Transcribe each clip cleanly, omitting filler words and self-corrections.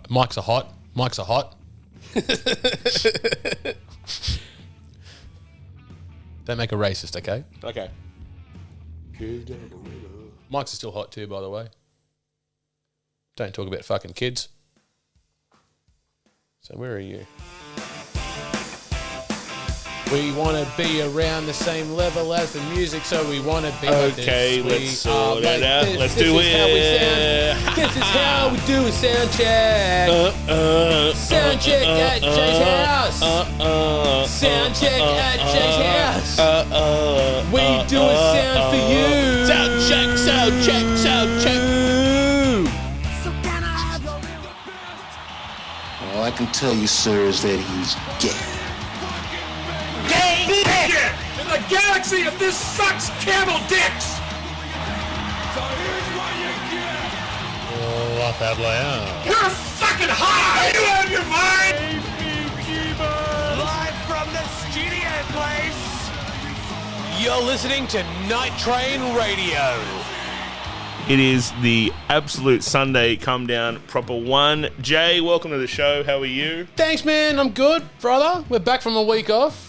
Mics are hot. Mics are hot. Don't make a racist, okay? Okay. Mics are still hot too, by the way. Don't talk about fucking kids. So where are you? We want to be around the same level as the music, so we want to be like this. Okay, let's sort it out. This. Let's This do is it. How we sound. This is how we do a sound check. Sound check at Jay's house. Sound check at Jay's house. We do a sound for you. Sound check, sound check, sound check. All I can tell you, sir, is that he's gay. Bullshit! In the galaxy of this sucks camel dicks! So here's what you get! Laugh out loud. You're fucking high! Are you out of your mind? Live from the studio place. You're listening to Night Train Radio. It is the absolute Sunday come down proper one. Jay, welcome to the show. How are you? Thanks, man. I'm good, brother. We're back from a week off.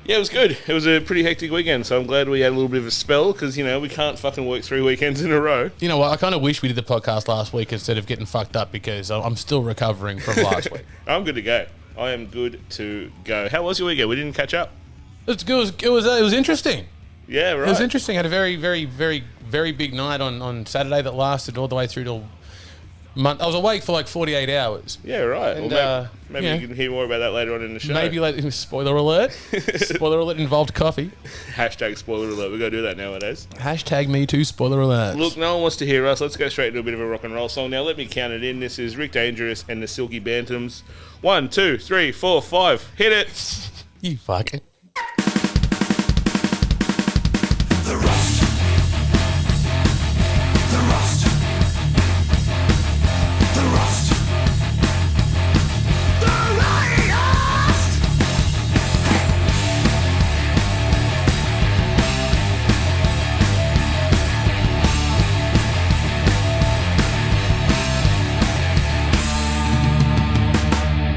Yeah, it was good. It was a pretty hectic weekend, so I'm glad we had a little bit of a spell because, you know, we can't fucking work 3 weekends in a row. You know what? I kind of wish we did the podcast last week instead of getting fucked up because I'm still recovering from last week. I'm good to go. I am good to go. How was your weekend? We didn't catch up. It was interesting. Yeah, right. It was interesting. I had a very, very, very, very big night on Saturday that lasted all the way through till I was awake for like 48 hours. Yeah, right. And, well, maybe you can hear more about that later on in the show. Maybe spoiler alert. Spoiler alert involved coffee. Hashtag spoiler alert. We've got to do that nowadays. Hashtag me too spoiler alert. Look, no one wants to hear us. Let's go straight into a bit of a rock and roll song. Now, let me count it in. This is Rick Dangerous and the Silkie Bantams. 1, 2, 3, 4, 5. Hit it. You fucking. The rust. The rust. The rust. The rust.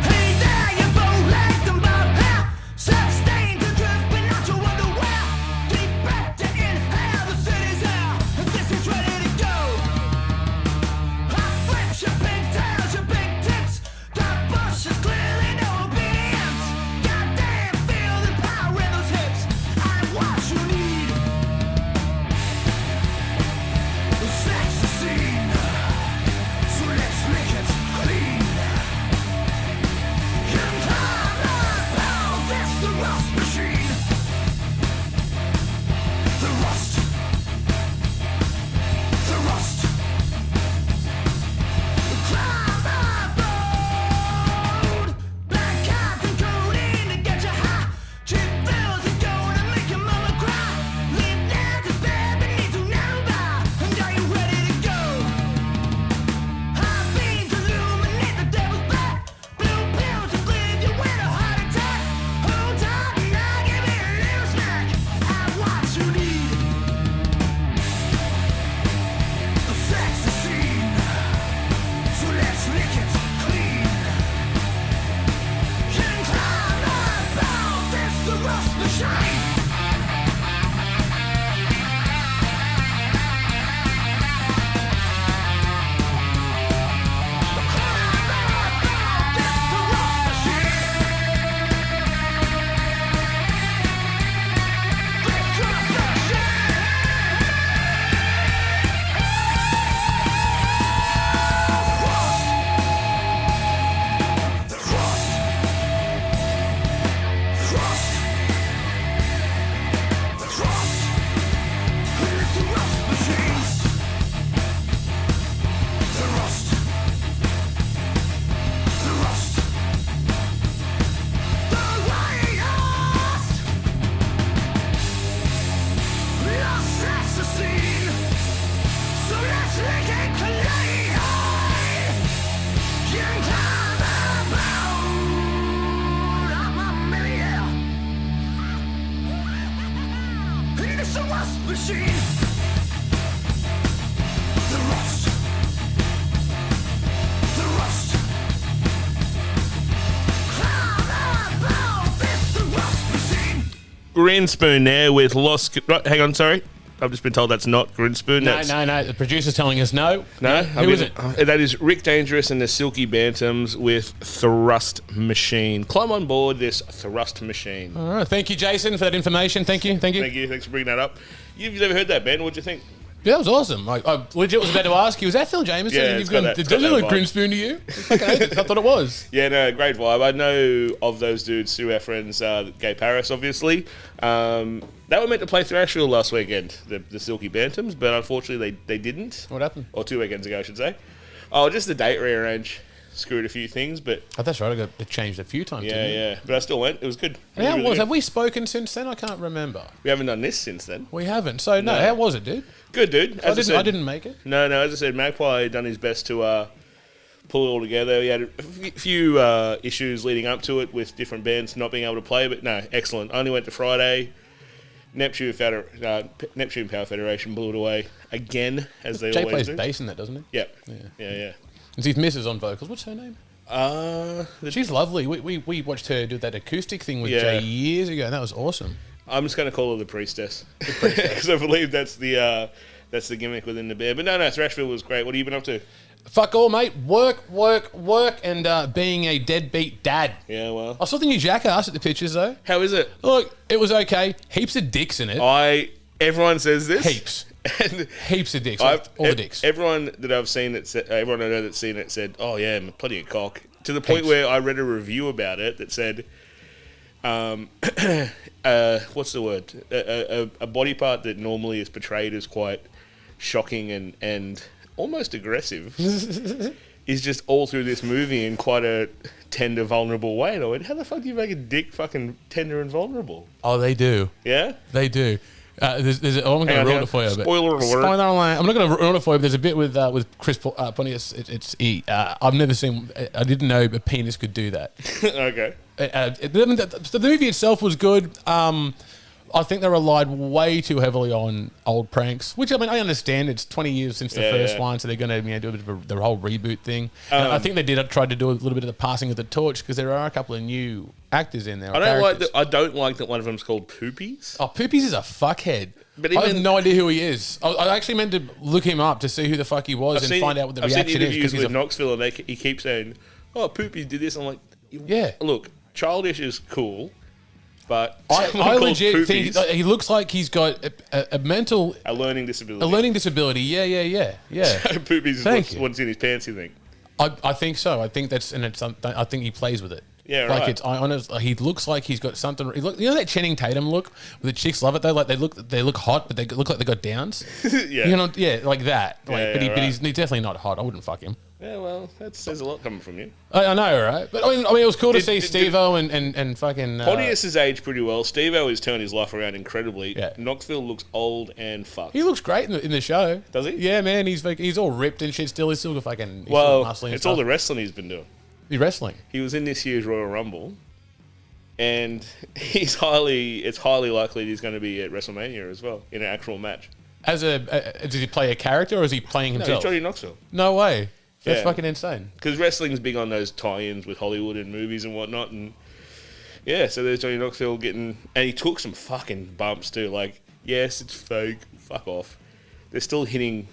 Hey there, you bow-legged and bob hair, self-stained and dripping out your underwear. Deep breath to inhale the city's air, and this is ready to go. Hot flips, your pigtails, your big tits, dark bushes, clearly no obedience. Goddamn, feel the power in those hips. I'm what you need. The sexy scene, so let's make it clean. You can climb up, that's the rust machine. The rust. The rust. Climb up road. Black cap and codeine to get you high. Cheap thrills are gonna make your mama cry. Leave now 'cause baby needs to know by. And are you ready to go? High beams illuminate the devil's back. Blue pills will leave you with a heart attack. Hold tight and now give me a little smack. I'm what you need. The sexy scene. So let's lick it clean. You can climb up out, that's the rust machine. Machine. The rust. The rust. Grinspoon there with Lost... Right, hang on, sorry. I've just been told that's not Grinspoon. No. The producer's telling us no. No? Who is it? That is Rick Dangerous and the Silkie Bantams with Thrust Machine. Climb on board this Thrust Machine. All right. Thank you, Jason, for that information. Thank you. Thank you. Thanks for bringing that up. You've never heard that, Ben. What'd you think? Yeah, that was awesome. I legit was about to ask you, was that Phil Jameson? Yeah, And it's got that- it's got does it that look vibe. Grinspoon to you? I thought it was. Yeah, no, great vibe. I know of those dudes through our friends, Gay Paris, obviously. They were meant to play Thrashville last weekend, the Silkie Bantams, but unfortunately they didn't. What happened? Or 2 weekends ago, I should say. Oh, just the date rearrange screwed a few things, but Oh, that's right. I got it changed a few times. didn't it? yeah. But I still went. It was good. And how Really was? good. Have we spoken since then? I can't remember. We haven't done this since then. We haven't. So no, No. how was it, dude? Good, dude. I didn't make it. No, as I said, Magpie done his best to pull it all together. He had a few issues leading up to it with different bands not being able to play, but no, excellent. Only went to Friday. Neptune Power Federation blew it away again, as they Jay always plays do. bass in that, doesn't he? Yep. Yeah. And his missus on vocals. What's her name? She's lovely. We watched her do that acoustic thing with Yeah. Jay years ago, and that was awesome. I'm just going to call her the priestess because I believe that's the gimmick within the band. But no, Thrashville was great. What have you been up to? Fuck all, mate. Work, and being a deadbeat dad. Yeah, well, I saw the new Jackass at the pictures, though. how is it? Look, it was okay. Heaps of dicks in it. Everyone says this. Heaps. And Heaps of dicks. Like, all the dicks. Everyone that I've seen everyone I know that's seen it said, "Oh yeah, plenty of cock." To the point Heaps. where I read a review about it that said, "What's the word? A body part that normally is portrayed as quite shocking and almost aggressive is just all through this movie in quite a tender, vulnerable way." And I went, "How the fuck do you make a dick fucking tender and vulnerable?" Oh, they do. Yeah. They do. I'm going to Hang on, ruin it for you. But spoiler alert. Spoiler alert. I'm not going to ruin it for you, but there's a bit with Chris Pontius. I've never seen. I didn't know a penis could do that. Okay. The movie itself was good. I think they relied way too heavily on old pranks, which I mean I understand. It's 20 years since the first one, so they're going to do a bit of the whole reboot thing. And I think they tried to do a little bit of the passing of the torch because there are a couple of new actors in there. I don't like that one of them's called Poopies. Oh, Poopies is a fuckhead. But I have even- no idea who he is. I actually meant to look him up to see who the fuck he was and find out what the I've reaction seen is. interviews Because with Knoxville and he keeps saying, "Oh, Poopies did this." I'm like, Yeah. Look, childish is cool, but I someone called legit think Poopies, he looks like he's got a mental a learning disability. disability. Yeah. Poopies is Thank you. what's in his pants. You think? I think so. I think that's I think he plays with it. Yeah, like right. it's I honest. He looks like he's got something. You know that Channing Tatum look? Where the chicks love it though. Like they look hot, but they look like they got downs. Yeah. You know, like that. Like, Yeah, but, right. he's definitely not hot. I wouldn't fuck him. Yeah, well, that says a lot coming from you. I know, right? But I mean, it was cool to Did- see did- Steve-O and fucking. Pontius has aged pretty well. Steve-O has turned his life around incredibly. Yeah. Knoxville looks old and fucked. He looks great in the show. Does he? Yeah, man. He's all ripped and shit. Still, he's still fucking. He's Well, still muscly and it's all stuff. the wrestling he's been doing. He's wrestling. He was in this year's Royal Rumble, and it's highly likely he's going to be at WrestleMania as well in an actual match. Does he play a character or is he playing No, himself? he's Johnny Knoxville. No way. That's Yeah. fucking insane. Because wrestling's big on those tie-ins with Hollywood and movies and whatnot, and yeah, so there's Johnny Knoxville getting, and he took some fucking bumps too. Like, yes, it's fake. Fuck off. They're still hitting.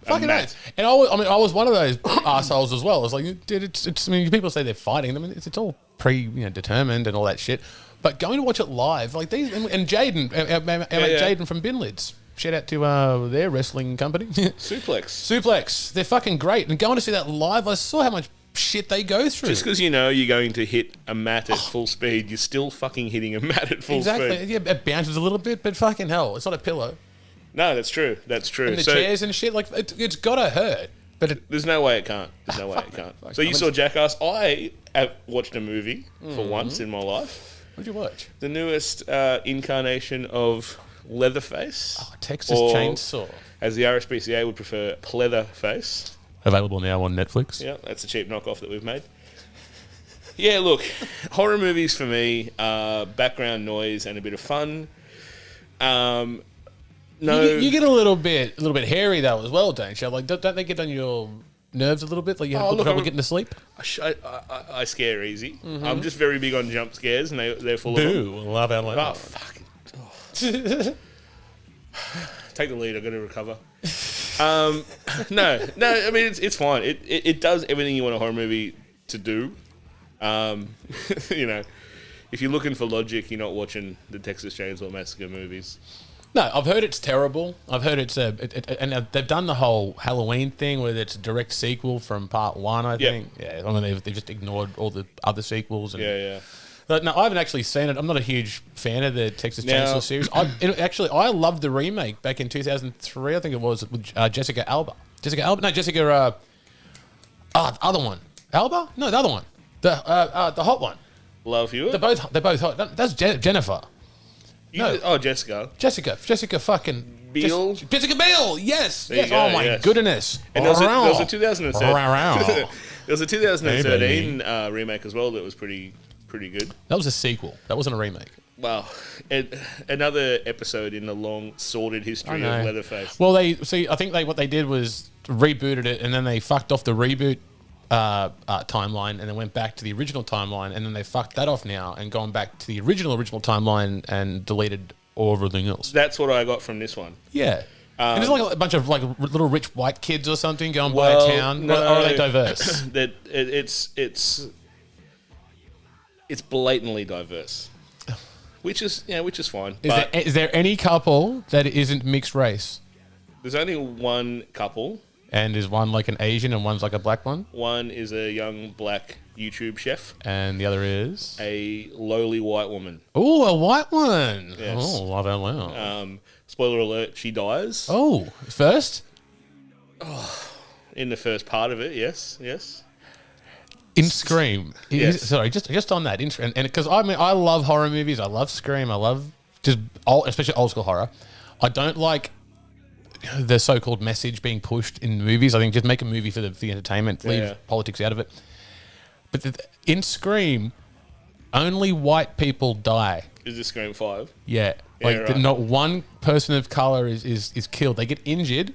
Fucking mat. is. And I was one of those assholes as well. It's like, dude, it's. I mean, people say they're fighting. I mean, it's all determined and all that shit. But going to watch it live, like these, and Jaden, our mate Jaden from Binlids. Shout out to their wrestling company. Suplex. They're fucking great. And going to see that live, I saw how much shit they go through. Just because you know you're going to hit a mat at full speed, you're still fucking hitting a mat at full Exactly. speed. Yeah, it bounces a little bit, but fucking hell, it's not a pillow. No, that's true. That's true. And the chairs and shit, like, it's gotta hurt. But there's no way it can't. There's no way it can't. So you saw Jackass. I have watched a movie for once in my life. what'd you watch? The newest incarnation of Leatherface. Oh, Texas or, Chainsaw. as the RSPCA would prefer, Pleatherface. Available now on Netflix. Yeah, that's a cheap knockoff that we've made. Yeah, look, horror movies for me are background noise and a bit of fun. No, You get a little bit hairy though as well, don't you? Like, don't they get on your nerves a little bit? Like you have look, trouble getting to sleep? I scare easy. I'm just very big on jump scares, and they're full of them. Love our Oh, fucking. Take the lead. I've got to recover. No. I mean, it's fine. It does everything you want a horror movie to do. You know, if you're looking for logic, you're not watching the Texas Chainsaw Massacre movies. No, I've heard it's terrible. I've heard it's and they've done the whole Halloween thing where it's a direct sequel from part 1, I think. Yeah, I mean, they've just ignored all the other sequels. And, Yeah. But no, I haven't actually seen it. I'm not a huge fan of the Texas Chainsaw series. I loved the remake back in 2003. I think it was with Jessica Alba. The other one. Alba? No, the other one. The hot one. Love you. They're both hot. That's Jennifer. Jessica. Jessica fucking Biel. Jessica Biel. Yes. There you go, Oh my yes. goodness. And there was a 2013. Wow. There was a 2013 Hey, remake as well that was pretty good. That was a sequel. That wasn't a remake. Well, another episode in the long, sordid history of Leatherface. Well, I think what they did was rebooted it, and then they fucked off the reboot timeline, and then went back to the original timeline, and then they fucked that off now and gone back to the original timeline and deleted everything else. That's what I got from this one. Yeah. And there's like a bunch of like little rich white kids or something going by a town. No, or are they diverse? That it's blatantly diverse, which is fine. Is there any couple that isn't mixed race? There's only one couple. And is one like an Asian and one's like a black one? One is a young black YouTube chef. And the other is? A lowly white woman. Oh, a white one. Yes. Oh, love that well. Spoiler alert, she dies. Oh, first? In the first part of it, yes. In Scream. Yes. Sorry, just on that. And because I mean, I love horror movies. I love Scream. I love especially old school horror. I don't like the so-called message being pushed in movies. I think just make a movie for the entertainment, leave politics out of it. But in Scream, only white people die. Is this Scream 5? Yeah. Right. Not one person of color is killed. They get injured.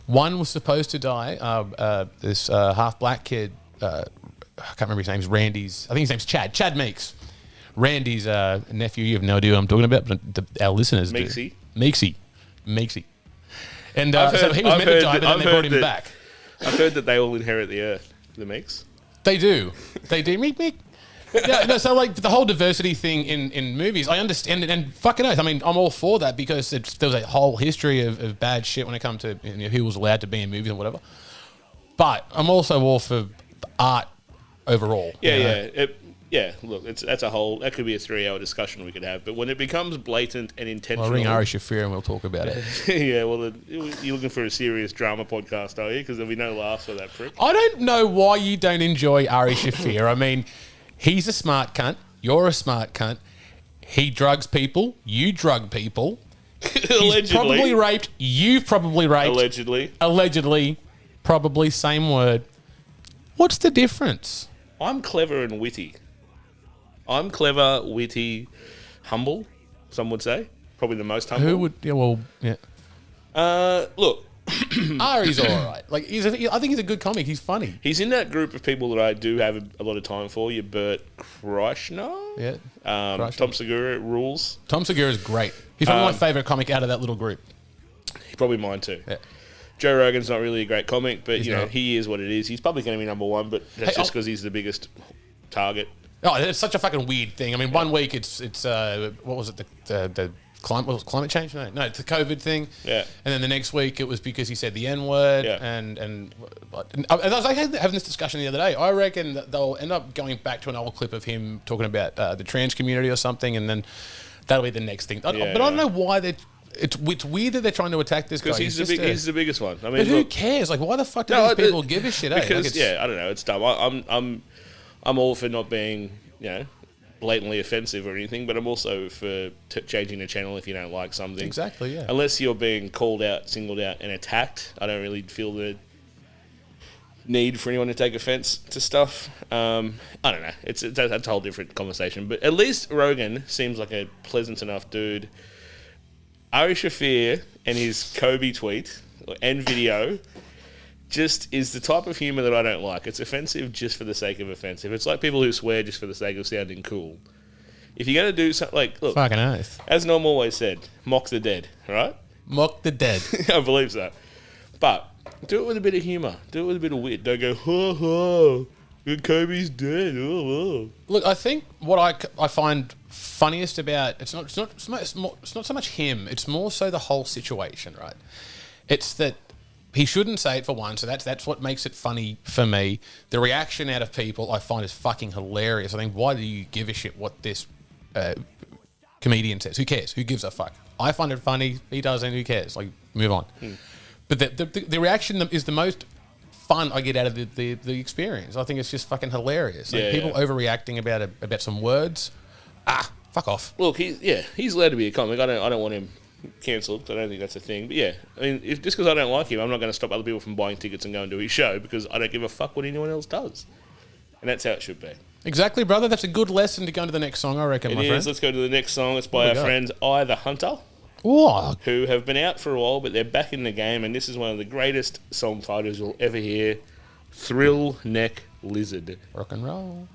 One was supposed to die. This half black kid, I can't remember his name. I think his name's Chad. Chad Meeks. Randy's nephew. You have no idea what I'm talking about, but our listeners do. Meeksy. And so he was meant to die, but then they brought him back. I've heard that they all inherit the earth, the Meeks. They do. Meek. Yeah, no, so like the whole diversity thing in movies, I understand it, and fucking oath, I mean, I'm all for that because there was a whole history of bad shit when it comes to who was allowed to be in movies and whatever. But I'm also all for art overall. Yeah. Look, that could be a 3-hour discussion we could have. But when it becomes blatant and intentional, I'll ring Ari Shafir and we'll talk about it. Yeah, well, you're looking for a serious drama podcast, are you? Because there'll be no laughs for that prick. I don't know why you don't enjoy Ari Shafir. I mean, he's a smart cunt. You're a smart cunt. He drugs people. You drug people. Allegedly. He's probably raped. You've probably raped. Allegedly. Probably same word. What's the difference? I'm clever and witty. I'm clever, witty, humble, some would say. Probably the most humble. Who would... Yeah, well, yeah. Look. Ari's all right. Like, I think he's a good comic. He's funny. He's in that group of people that I do have a lot of time for. Your Bert Kreischer. Yeah. Tom Segura rules. Tom Segura is great. He's one of my favourite comic out of that little group. Probably mine too. Yeah. Joe Rogan's not really a great comic, but not. he is what it is. He's probably going to be number one, but that's just because he's the biggest target. Oh, it's such a fucking weird thing. I mean, one week it's what was it, the climate change? No, it's the COVID thing. Yeah. And then the next week it was because he said the N word. Yeah. And I was having this discussion the other day. I reckon that they'll end up going back to an old clip of him talking about the trans community or something, and then that'll be the next thing. But I don't know why it's weird that they're trying to attack this guy. Because he's the biggest one. I mean, but who cares? Like, why the fuck do these people give a shit? Because I don't know. It's dumb. I'm all for not being blatantly offensive or anything, but I'm also for changing the channel if you don't like something. Exactly. Yeah. Unless you're being called out, singled out, and attacked, I don't really feel the need for anyone to take offense to stuff. I don't know. That's a whole different conversation. But at least Rogan seems like a pleasant enough dude. Ari Shafir and his Kobe tweet and video just is the type of humour that I don't like. It's offensive just for the sake of offensive. It's like people who swear just for the sake of sounding cool. If you're going to do something like, look, Fucking oath. as Norm always said, mock the dead, right? Mock the dead. I believe so. But do it with a bit of humour. Do it with a bit of wit. Don't go, ha ha, Kobe's dead. Oh, oh. Look, I think what I find funniest about it's not so much him. It's more so the whole situation, right? It's that he shouldn't say it for one, so that's what makes it funny for me. The reaction out of people I find is fucking hilarious. I think, why do you give a shit what this comedian says? Who cares? Who gives a fuck? I find it funny. He doesn't. Who cares? Like, move on. But the reaction is the most fun I get out of the experience. I think it's just fucking hilarious. Like, people overreacting about some words. Fuck off. Look, he's allowed to be a comic. I don't want him cancelled. I don't think that's a thing. But yeah, I mean, just because I don't like him, I'm not going to stop other people from buying tickets and going to his show because I don't give a fuck what anyone else does. And that's how it should be. Exactly, brother. That's a good lesson to go into the next song, I reckon, my friend. Let's go to the next song. It's by our friends I the Hunter, Ooh. who have been out for a while, but they're back in the game, and this is one of the greatest song titles you'll ever hear. Thrill Neck Lizard. Rock and roll.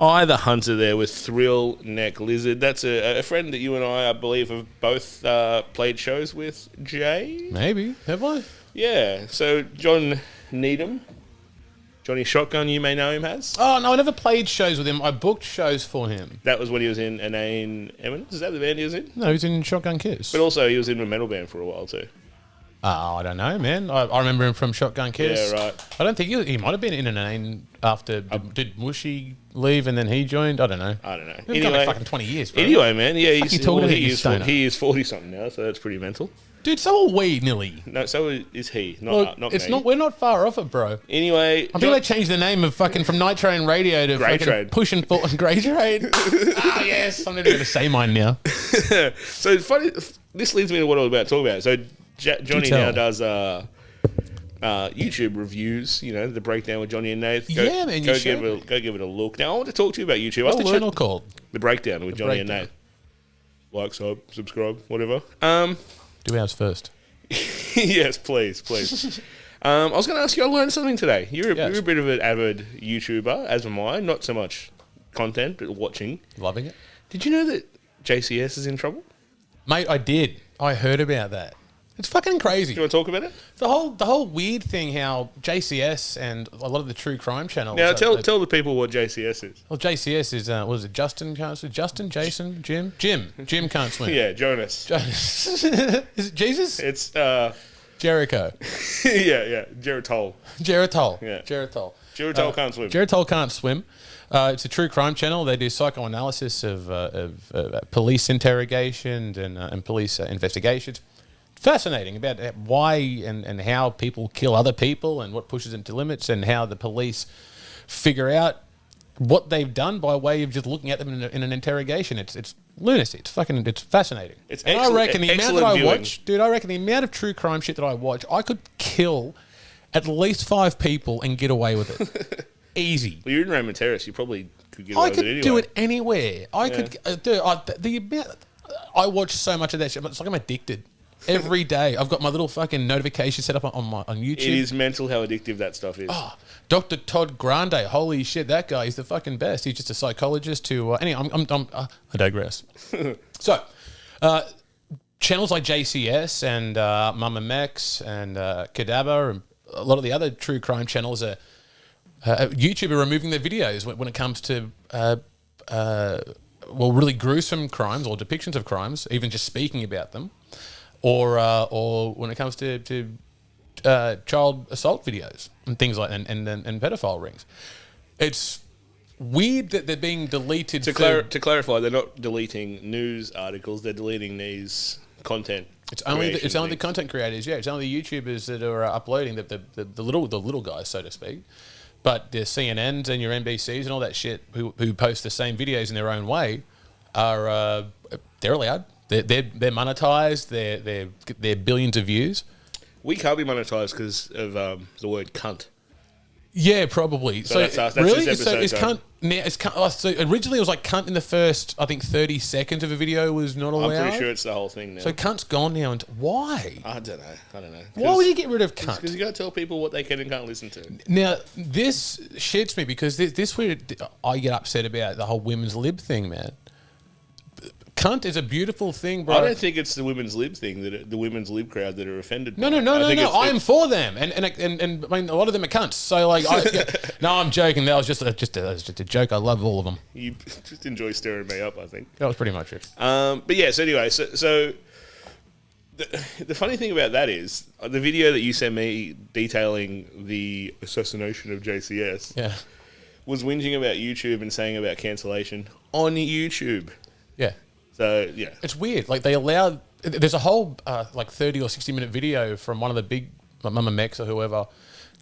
I the Hunter there with Thrill Neck Lizard. That's a friend that you and I believe, have both played shows with, Jay? Maybe. Have I? Yeah. So John Needham, Johnny Shotgun, you may know him as. Oh, no, I never played shows with him. I booked shows for him. That was when he was in Inane Eminence. Is that the band he was in? No, he was in Shotgun Kiss. But also he was in a metal band for a while too. Oh, I don't know, man. I remember him from Shotgun Kiss. Yeah, right. I don't think he might have been in Inane after. Did Mushy leave and then he joined? I don't know. He's gone like fucking 20 years, bro. Anyway, man, yeah, What the fuck you talking about, you stoner? he is 40 something now, so that's pretty mental. Dude, so are we, nearly. No, so is he. Not, Look, not it's me. not. We're not far off it, bro. Anyway, I think they changed the name of fucking from Night Train Radio to Grey fucking Train. Push and Pull and Grey Train. Ah, yes. I'm never going to say mine now. So it's funny. This leads me to what I was about to talk about. So Johnny now does YouTube reviews. You know, the breakdown with Johnny and Nath. Yeah, man, you should. Go give it a look. Now I want to talk to you about YouTube. What's the channel called? The breakdown with Johnny and Breakdown. Nath. Like, subscribe, whatever. Do ours first. Yes, please. I was going to ask you. I learned something today. You're a bit of an avid YouTuber, as am I. Not so much content, but watching. Loving it. Did you know that JCS is in trouble? Mate, I did. I heard about that. It's fucking crazy. Do you want to talk about it? The whole weird thing how JCS and a lot of the true crime channels. Now, tell the people what JCS is. Well, JCS is what was it? Justin can't swim. Justin, Jason, Jim can't swim. Yeah, Jonas. Is it Jesus? It's Jericho. yeah, Geritol. Geritol. Yeah. Geritol. Geritol can't swim. Geritol can't swim. It's a true crime channel. They do psychoanalysis of police interrogations and police investigations. Fascinating about why and how people kill other people and what pushes them to limits and how the police figure out what they've done by way of just looking at them in an interrogation. It's lunacy. It's fascinating. It's and I reckon the amount that I viewing. watch, dude, I reckon the amount of true crime shit that I watch, I could kill at least 5 people and get away with it. Easy. Well, you're in Raymond Terrace. You probably could get away I with could it anyway. do it anywhere. I could do the amount. I watch so much of that shit. It's like I'm addicted. Every day, I've got my little fucking notification set up on YouTube. It is mental how addictive that stuff is. Oh, Dr. Todd Grande, holy shit, that guy is the fucking best. He's just a psychologist who. Anyway, I digress. So, channels like JCS and Mama Mex and Cadaver and a lot of the other true crime channels are YouTube are removing their videos when it comes to really gruesome crimes or depictions of crimes, even just speaking about them. Or when it comes to child assault videos and things like and pedophile rings, it's weird that they're being deleted. To clarify, they're not deleting news articles; they're deleting these content. It's only the content creators. Yeah, it's only the YouTubers that are uploading the little guys, so to speak. But the CNNs and your NBCs and all that shit who post the same videos in their own way are they're allowed. They're monetized. They're billions of views. We can't be monetized because of the word cunt. Yeah, probably. So that's us. That's really? this So episode, is cunt now? Is cunt? So originally it was like cunt in the first, I think 30 seconds of a video was not allowed. I'm pretty sure it's the whole thing now. So cunt's gone now. And why? I don't know. Why would you get rid of cunt? Because you got to tell people what they can and can't listen to. Now this shits me because this where I get upset about the whole women's lib thing, man. Cunt is a beautiful thing, bro. I don't think it's the women's lib thing the women's lib crowd that are offended. No. I I'm for them, and I mean a lot of them are cunts. So like, no, I'm joking. That was just a joke. I love all of them. You just enjoy stirring me up, I think. That was pretty much it. But yeah. So anyway, so the funny thing about that is the video that you sent me detailing the assassination of JCS. Yeah. Was whinging about YouTube and saying about cancellation on YouTube. Yeah. So yeah, it's weird. Like they allowed. There's a whole like 30 or 60 minute video from one of the big Mama Mex or whoever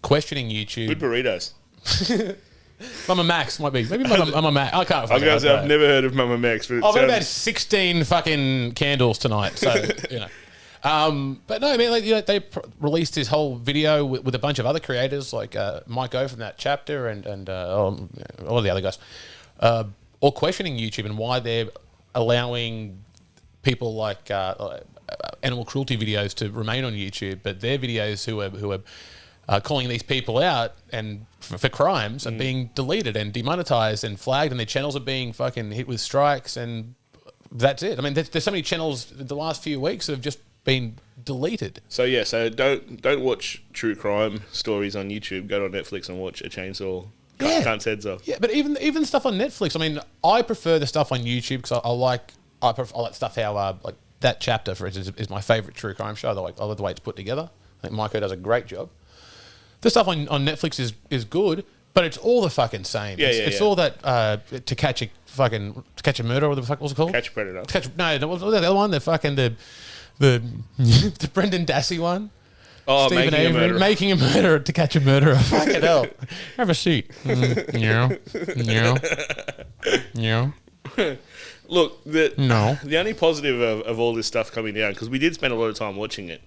questioning YouTube. Good burritos. Mama Max might be. Maybe Mama Max. I can't. I was I've never heard of Mama Mex, but I've had 16 fucking candles tonight. So you know. But no, I mean, like, you know, they released this whole video with a bunch of other creators, like Mike O from that chapter and all of the other guys, all questioning YouTube and why they're allowing people like animal cruelty videos to remain on YouTube, but their videos who are calling these people out and for crimes are being deleted and demonetized and flagged, and their channels are being fucking hit with strikes, and that's it. I mean, there's so many channels the last few weeks that have just been deleted. So yeah, so don't watch true crime stories on YouTube. Go to Netflix and watch a chainsaw. Cunt's heads off. Yeah, but even stuff on Netflix. I mean, I prefer the stuff on YouTube because I like stuff how like that chapter, for instance, is my favorite true crime show. I love the way it's put together. I think Miko does a great job. The stuff on Netflix is good, but it's all the fucking same. It's all that to catch a murder. What the fuck was it called? Catch a predator. What was the other one? The The Brendan Dassey one. Oh, Stephen Avery, making a murderer to catch a murderer. Fucking hell. Have a seat. Yeah. Look, No. the only positive of all this stuff coming down, because we did spend a lot of time watching it,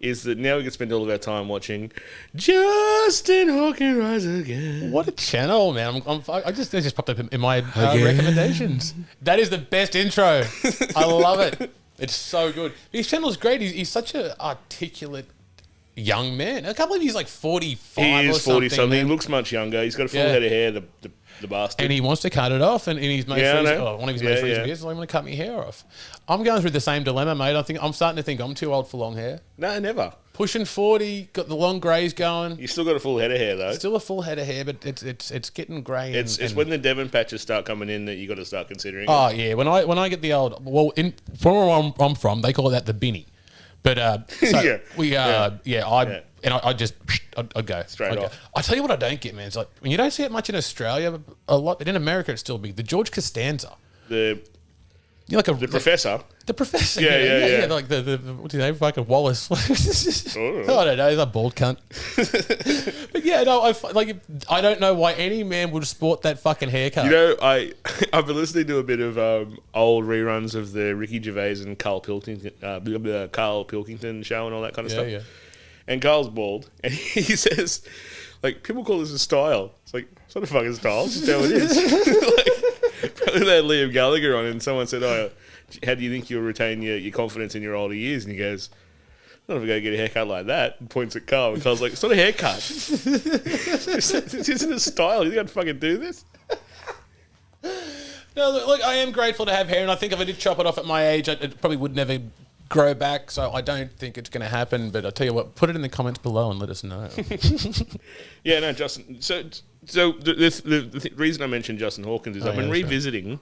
is that now we can spend all of our time watching Justin Hawkins Rise Again. What a channel, man. They just popped up in my recommendations. That is the best intro. I love it. It's so good. His channel's great. He's such an articulate young man. I can't believe he's like 45 He is or 40 something. He man. looks much younger. He's got a full head of hair, the bastard. And he wants to cut it off. And in his most Yeah, I recent, know. one of his Yeah, most recent yeah. videos, I'm going to cut my hair off. I'm going through the same dilemma, mate. I'm starting to think I'm too old for long hair. No, never. Pushing 40, got the long greys going. You still got a full head of hair, though. Still a full head of hair, but it's getting grey. It's when the Devon patches start coming in that you got to start considering. Oh it. yeah, when I get the old from where I'm from, they call that the binny. But so I'd go Straight off. I tell you what I don't get, man. It's like when you don't see it much in Australia, a lot, but in America it's still big. The George Costanza, The professor. the professor, Yeah. like the what's his name, fucking Wallace. Oh. I don't know, he's a bald cunt. But yeah, no, I don't know why any man would sport that fucking haircut. You know, I've been listening to a bit of old reruns of the Ricky Gervais and Carl Pilkington show and all that kind of stuff. Yeah. And Carl's bald, and he says, like, people call this a style. It's like, it's not a fucking style, it's just how it is. Like, probably they had Liam Gallagher on, and someone said, oh, how do you think you'll retain your confidence in your older years? And he goes, not if I go get a haircut like that, and points at Carl, and Carl's like, it's not a haircut. This isn't a style. You think I'd fucking do this? No, look, I am grateful to have hair, and I think if I did chop it off at my age, it probably would never grow back, so I don't think it's going to happen. But I'll tell you what, put it in the comments below and let us know. Yeah, no, Justin. So the reason I mentioned Justin Hawkins is I've been revisiting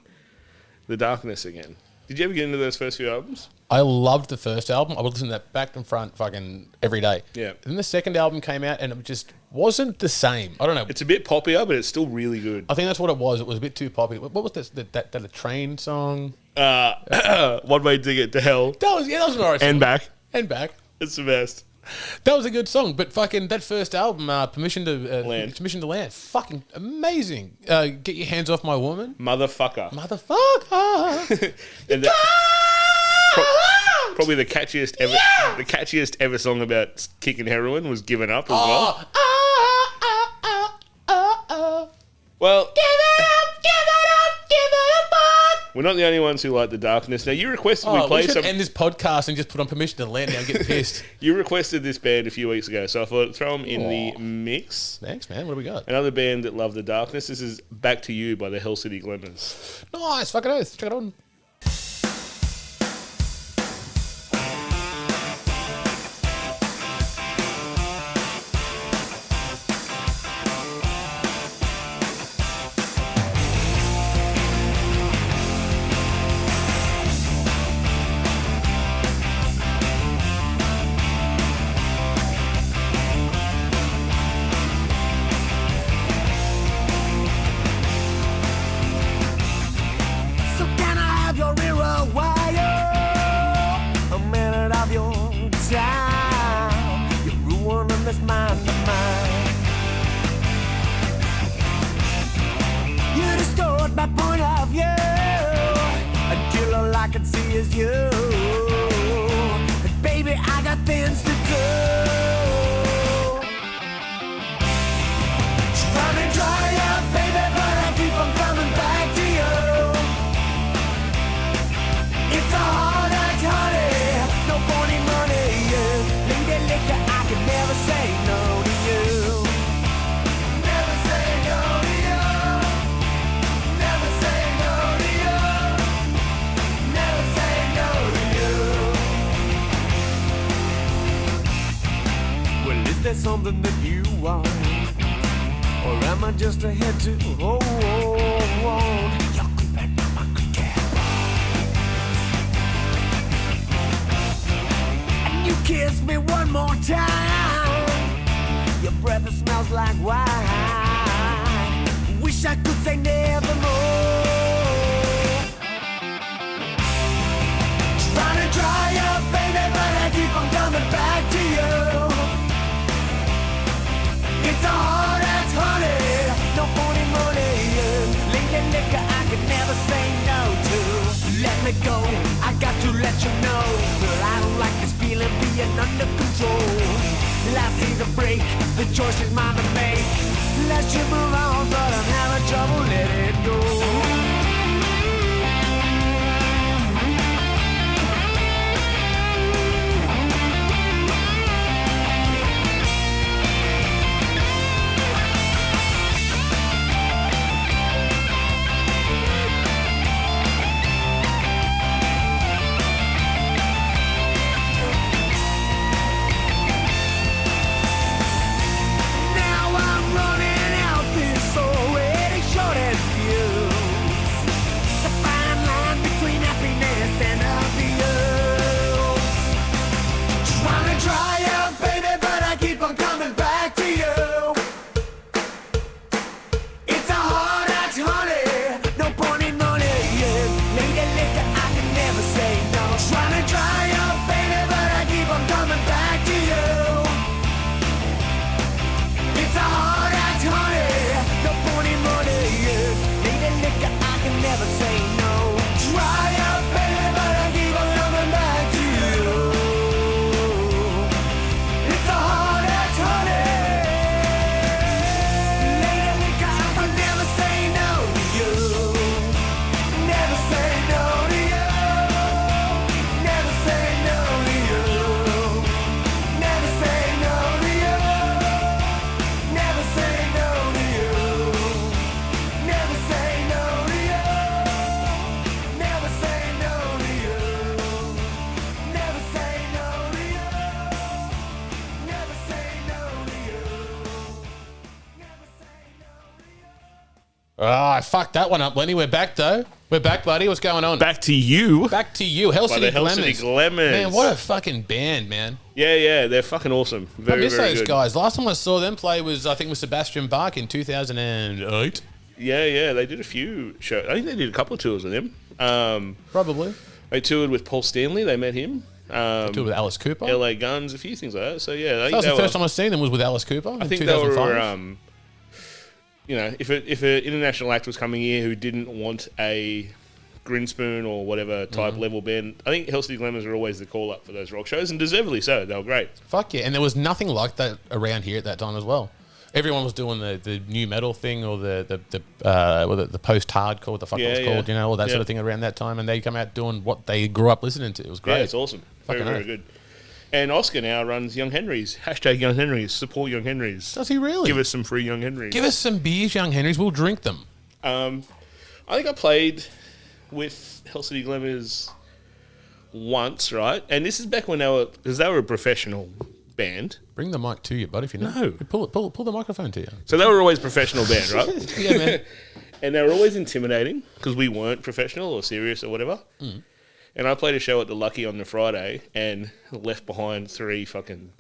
The Darkness again. Did you ever get into those first few albums? I loved the first album. I would listen to that back and front fucking every day. Yeah. Then the second album came out, and it just wasn't the same. I don't know. It's a bit poppier, but it's still really good. I think that's what it was. It was a bit too poppy. What was this? That a train song? One Way to Get to Hell. That was an alright song. And Back. And Back. It's the best. That was a good song, but fucking that first album, Permission to Land, fucking amazing. Get Your Hands Off My Woman, Motherfucker. motherfucker. Probably the catchiest ever. Yeah! The catchiest ever song about kicking heroin was Given Up as well. Well, Give it up, give it up, give it up. we're not the only ones who like The Darkness. Now, you requested we We play should some. end this podcast and just put on Permission to Land now and get pissed. You requested this band a few weeks ago, so I thought I'd throw them in the mix. Thanks, man. What do we got? Another band that love The Darkness. This is Back to You by the Hell City Glamours. Nice, fucking oath. Check it on. So can I have your ear a wire? A minute of your time. You're ruining this mind of mine. You distort my point of view until all I can see is you. And baby, I got things to do. Trying to dry up, baby, but I keep on coming back to you. It's a hard act, honey, no phony money, yeah. Lady liquor, I can never say no to you. Never say no to you. Never say no to you. Never say no to you. Well, is there something that you want? Or am I just a head to hold? You're creeping up my good. And you kiss me one more time. Your breath smells like wine. Wish I could say nevermore. Trying to dry up, baby, control. Life's a break, the choice is mine to make. Let's just move on, but I'm having trouble letting it go. Ah, I fucked that one up, Lenny. We're back, though. We're back, buddy. What's going on? Back to you. Back to you. Hell By City the Hell City Glamours. Glamours. Man, what a fucking band, man. Yeah, they're fucking awesome. Very, I miss very those good. guys. Last time I saw them play was, I think, with Sebastian Bach in 2008. Yeah, they did a few shows. I think they did a couple of tours with him. Probably. They toured with Paul Stanley. They met him. Toured with Alice Cooper. LA Guns, a few things like that. So, yeah. That was the first time I seen them was with Alice Cooper I in think 2005. they were... you know, if an international act was coming here who didn't want a Grinspoon or whatever type level band, I think Hell City Glamours are always the call up for those rock shows, and deservedly so. They were great. Fuck yeah. And there was nothing like that around here at that time as well. Everyone was doing the new metal thing or the post-hardcore, what the fuck it was called, you know, all that sort of thing around that time. And they come out doing what they grew up listening to. It was great. Yeah, it's awesome. Fucking Very good. And Oscar now runs Young Henrys. # Young Henrys. Support Young Henrys. Does he really? Give us some free Young Henrys. Give us some beers, Young Henrys. We'll drink them. I think I played with Hell City Glamours once, right? And this is back when they were a professional band. Bring the mic to you, bud, if you know. No. Pull the microphone to you. So they were always a professional band, right? Yeah, man. And they were always intimidating because we weren't professional or serious or whatever. Mm. And I played a show at the Lucky on the Friday and left behind 3 fucking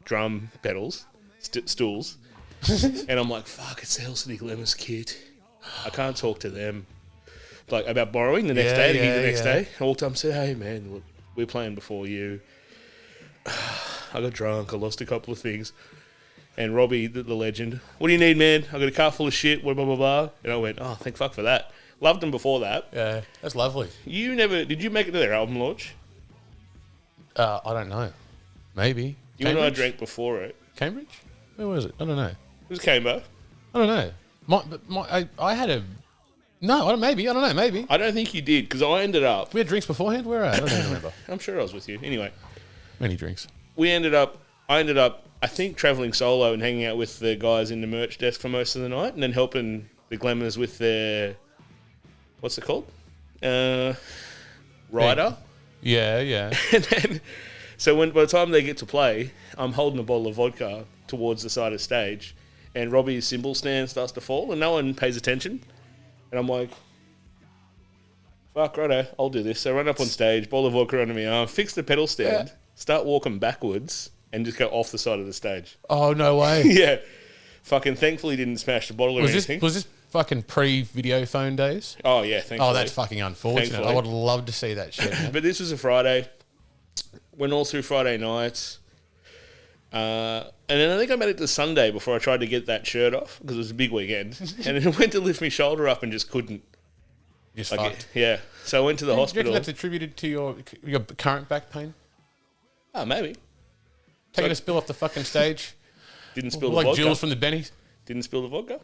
drum pedals, stools. And I'm like, fuck, it's the Hell City Glamours kid. I can't talk to them. Like, about borrowing the next day, to gig the next day. I walked up and said, hey, man, look, we're playing before you. I got drunk. I lost a couple of things. And Robbie, the legend, what do you need, man? I got a car full of shit, blah, blah, blah, blah. And I went, oh, thank fuck for that. Loved them before that. Yeah, that's lovely. Did you make it to their album launch? I don't know. Maybe. You and I drank before it. Cambridge? Where was it? I don't know. It was Cambo. I don't know. I had a... No, I don't know. Maybe. I don't think you did, because I ended up... We had drinks beforehand? Where are I don't even remember. I'm sure I was with you. Anyway. Many drinks. I ended up, I think, travelling solo and hanging out with the guys in the merch desk for most of the night, and then helping the Glamours with their... What's it called? Rider. Yeah. And then, so by the time they get to play, I'm holding a bottle of vodka towards the side of stage, and Robbie's cymbal stand starts to fall, and no one pays attention. And I'm like, fuck, righto, I'll do this. So I run up on stage, bottle of vodka under my arm, fix the pedal stand, start walking backwards, and just go off the side of the stage. Oh, no way. Yeah. Fucking thankfully didn't smash the bottle or anything. Was this fucking pre-video phone days? Oh, yeah, thankfully. Oh, that's fucking unfortunate. Thankfully. I would love to see that shit. Man. But this was a Friday. Went all through Friday nights. And then I think I made it to Sunday before I tried to get that shirt off because it was a big weekend. And then I went to lift my shoulder up and just couldn't. Just fucked. Yeah. So I went to the Do you hospital. reckon that's attributed to your current back pain? Oh, maybe. Taking a spill off the fucking stage. Didn't spill the Like vodka. Jules from the Bennies. Didn't spill the vodka.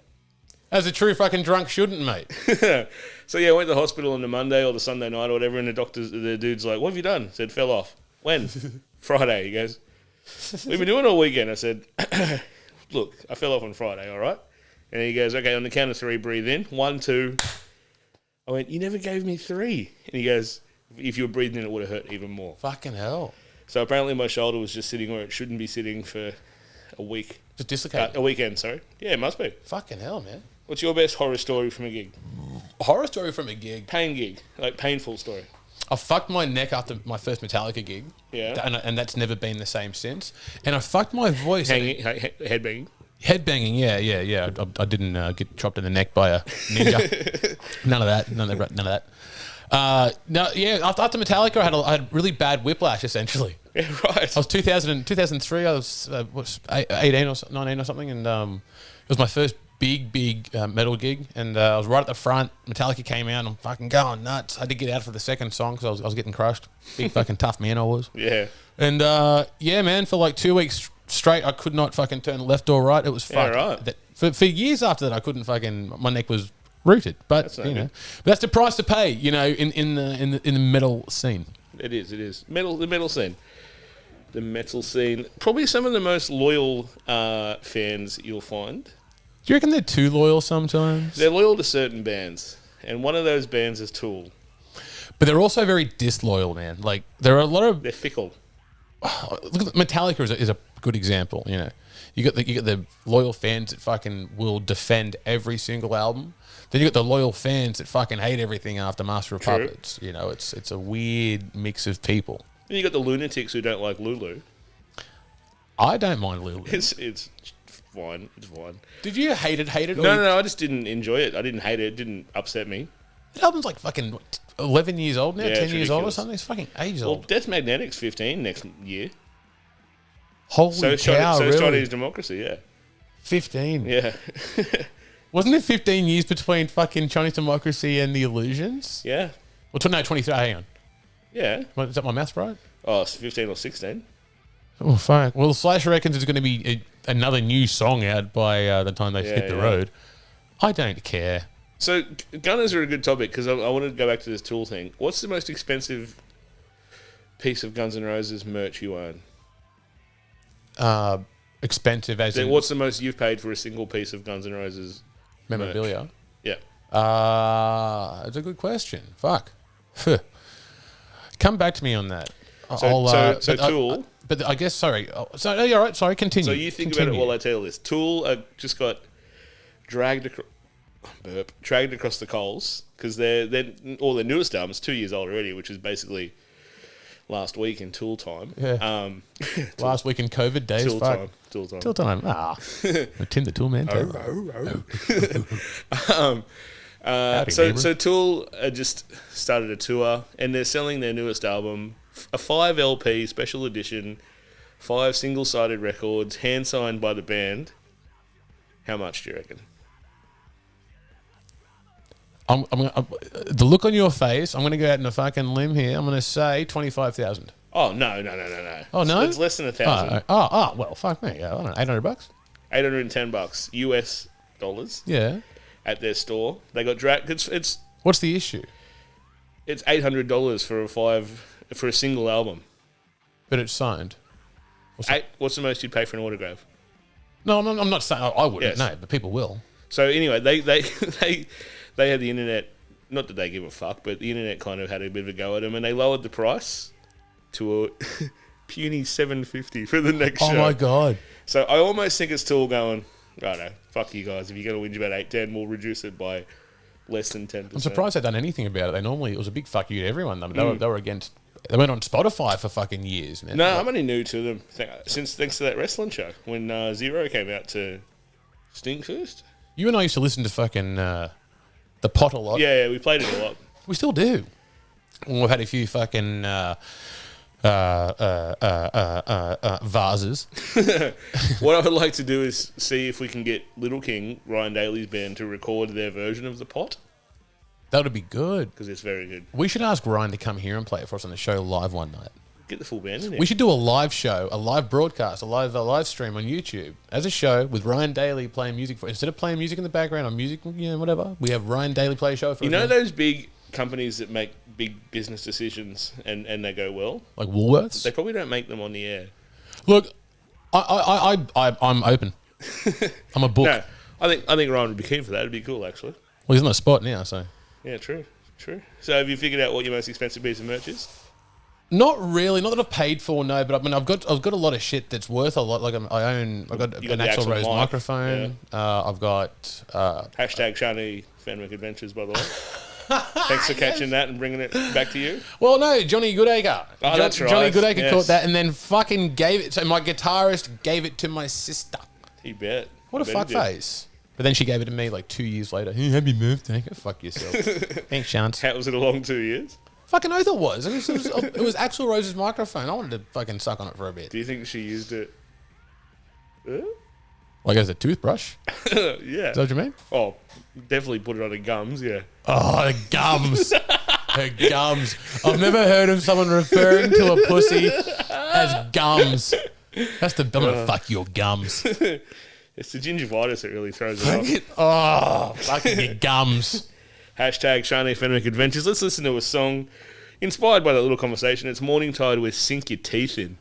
As a true fucking drunk shouldn't, mate. So yeah, I went to the hospital on the Monday or the Sunday night or whatever, and the dude's like, "What have you done?" I said, "Fell off." When? Friday. He goes, "We've been doing it all weekend." I said, "Look, I fell off on Friday, all right?" And he goes, "Okay, on the count of 3, breathe in. 1, 2. I went, "You never gave me 3." And he goes, "If you were breathing in, it would have hurt even more." Fucking hell. So apparently my shoulder was just sitting where it shouldn't be sitting for a week. Just dislocated. A weekend, sorry. Yeah, it must be. Fucking hell, man. What's your best horror story from a gig? Horror story from a gig. Pain gig. Like, painful story. I fucked my neck after my first Metallica gig. Yeah. And that's never been the same since. And I fucked my voice. Headbanging. Headbanging, yeah. I didn't get chopped in the neck by a ninja. None of that. No, yeah. After Metallica, I had really bad whiplash. Essentially, Yeah, right. I was 2003. I was 18 or 19 or something, and it was my first big metal gig. And I was right at the front. Metallica came out, and I'm fucking going nuts. I had to get out for the second song because I was getting crushed. Big fucking tough man I was. Yeah. And yeah, man, for like 2 weeks straight, I could not fucking turn left or right. It was fucked. Yeah, right. For years after that, I couldn't fucking. My neck was rooted, but That's not you know, good. but that's the price to pay. You know, in the metal scene. It is. The metal scene. The metal scene. Probably some of the most loyal fans you'll find. Do you reckon they're too loyal sometimes? They're loyal to certain bands. And one of those bands is Tool. But they're also very disloyal, man. Like there are a lot of They're fickle. look at Metallica is a good example. You know, you got the loyal fans that fucking will defend every single album. Then you got the loyal fans that fucking hate everything after Master of True. Puppets. You know, it's a weird mix of people. And you got the lunatics who don't like Lulu. I don't mind Lulu. It's fine. It's fine. Did you hate it? No. I just didn't enjoy it. I didn't hate it. It didn't upset me. That album's like fucking what, 11 years old now, Yeah, 10 it's years old or ridiculous. something. It's fucking ages Well, old. Death Magnetic's 15 next year. Holy So cow, is really? Chinese Democracy, yeah. 15. Yeah. Wasn't it 15 years between fucking Chinese Democracy and the Illusions? Yeah. Well, no, 23. Hang on. Yeah. Is that my math right? Oh, it's 15 or 16. Oh, fuck. Well, Slash reckons there's going to be another new song out by the time they hit the yeah. road. I don't care. So, Gunners are a good topic because I wanted to go back to this Tool thing. What's the most expensive piece of Guns N' Roses merch you own? Expensive as in What's the most you've paid for a single piece of Guns N' Roses memorabilia. Yeah. That's a good question. Fuck. Come back to me on that. So but Tool. But I guess, sorry. So, you're right. Sorry, continue. So you think about it while I tell this. Tool just got dragged across the coals because they're their newest album's 2 years old already, which is basically last week in Tool time. Yeah. Last week in COVID days. Tool fuck. time. Tool time. Tool time. Ah. Tim the Tool Man. Howdy, neighbor. So Tool just started a tour and they're selling their newest album, a 5 LP special edition, 5 single-sided records, hand signed by the band. How much do you reckon? The look on your face, I'm going to go out on a fucking limb here. I'm going to say 25,000. Oh no! Oh, no? It's less than 1,000. Well, fuck me. I don't know, $800? $810 US dollars Yeah. at their store. They got dragged. It's What's the issue? $800 for a single album. But it's signed. What's the most you'd pay for an autograph? No, I'm not saying I wouldn't. Yes. No, but people will. So anyway, they had the internet. Not that they give a fuck, but the internet kind of had a bit of a go at them, and they lowered the price to a puny $750 for the next show. Oh my god. So I almost think it's Tool going, righto, fuck you guys. If you're going to whinge about $810, we'll reduce it by less than 10%. I'm surprised they've done anything about it. It was a big fuck you to everyone. They were against. They went on Spotify for fucking years, man. No, I'm only new to them thanks to that wrestling show when Zero came out to Sting first. You and I used to listen to fucking The Pot a lot. Yeah, we played it a lot. We still do. We've had a few fucking vases. What I would like to do is see if we can get Little King, Ryan Daly's band, to record their version of The Pot That would be good. because it's very good. We should ask Ryan to come here and play it for us on the show live one night. Get the full band in there. We should do a live show, a live broadcast, a live stream on YouTube as a show with Ryan Daly playing music for. Instead of playing music in the background or music, whatever, we have Ryan Daly play a show for. You know those big companies that make big business decisions and they go well? Like Woolworths? They probably don't make them on the air. Look, I'm open. I'm a book. No, I think Ryan would be keen for that. It'd be cool, actually. Well, he's on the spot now, so. Yeah, true. So have you figured out what your most expensive piece of merch is? Not really. Not that I've paid for, no. But I mean, I've got a lot of shit that's worth a lot. Like I've got an Axl Rose microphone. Yeah. I've got Hashtag Shani Fenwick Adventures, by the way. Thanks for catching that and bringing it back to you. Well, no, Johnny Goodacre. Oh, that's right. Johnny Goodacre Yes. caught that and then fucking gave it. So my guitarist gave it to my sister. You bet. What a fuckface. But then she gave it to me like 2 years later. Hey, happy birthday. Go fuck yourself. Thanks, Shant. How was it a long 2 years? Fucking oath it was. It was Axl Rose's microphone. I wanted to fucking suck on it for a bit. Do you think she used it? Like as a toothbrush? Yeah. Is that what you mean? Oh, definitely put it on her gums, yeah. Oh, her gums. Her gums. I've never heard of someone referring to a pussy as gums. I'm gonna fuck your gums. It's the gingivitis that really throws it off. Oh, fucking your gums. Hashtag Shani Fenwick Adventures. Let's listen to a song inspired by that little conversation. It's Mourning Tide with Sink Your Teeth In.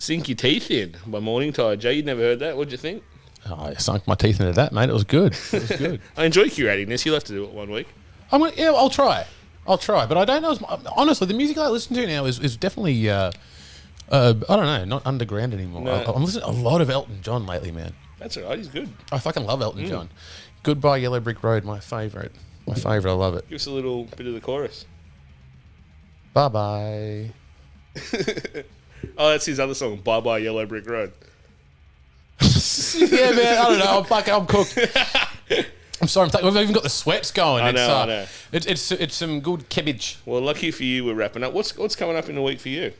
Sink Your Teeth In by Mourning Tide. Jay, you'd never heard that. What'd you think? Oh, I sunk my teeth into that, mate. It was good. It was good. I enjoy curating this. You'll have to do it one week. I'll try. But I don't know. Honestly, the music I listen to now is definitely, I don't know, not underground anymore. No. I'm listening to a lot of Elton John lately, man. That's all right. He's good. I fucking love Elton John. Goodbye Yellow Brick Road, my favourite. I love it. Give us a little bit of the chorus. Bye-bye. Oh, that's his other song, Bye Bye Yellow Brick Road. Yeah, man, I don't know. I'm cooked. I'm sorry, we've even got the sweats going. I know. It's some good cabbage. Well, lucky for you, we're wrapping up. What's coming up in the week for you?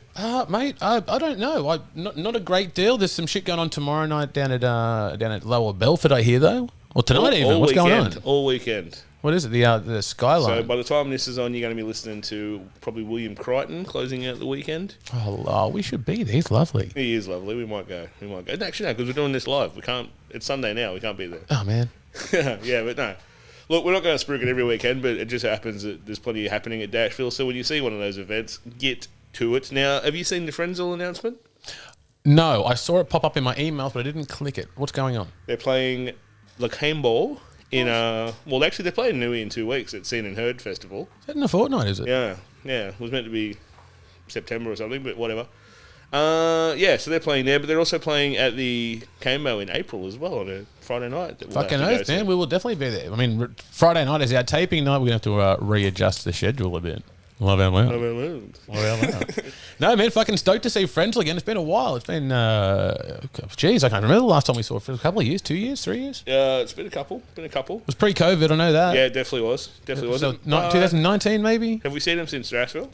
Mate, I don't know. Not a great deal. There's some shit going on tomorrow night down at Lower Belford, I hear, though. Or tonight even. What's going on? All weekend. What is it? The Skyline. So by the time this is on, you're going to be listening to probably William Crichton closing out the weekend. Oh, we should be there. He's lovely. He is lovely. We might go. Actually, no, because we're doing this live. We can't. It's Sunday now. We can't be there. Oh, man. Yeah, but no. Look, we're not going to spruik it every weekend, but it just happens that there's plenty happening at Dashville. So when you see one of those events, get to it. Now, have you seen the Frenzal announcement? No, I saw it pop up in my emails, but I didn't click it. What's going on? They're playing Le Ball in well, actually, they're playing Nui in 2 weeks at Seen and Heard Festival. Is that in a fortnight, is it? Yeah. It was meant to be September or something, but whatever. So they're playing there, but they're also playing at the Cambo in April as well on a Friday night. That we'll Fucking have to oath, go man. see. We will definitely be there. I mean, Friday night is our taping night. We're going to have to readjust the schedule a bit. Love our loud. No, man, fucking stoked to see Frenzal again. It's been a while. It's been, geez, I can't remember the last time we saw it. For a couple of years, 2 years, 3 years? It's been a couple. It was pre-COVID, I know that. Yeah, it definitely was. So, 2019 maybe? Have we seen him since Drashville?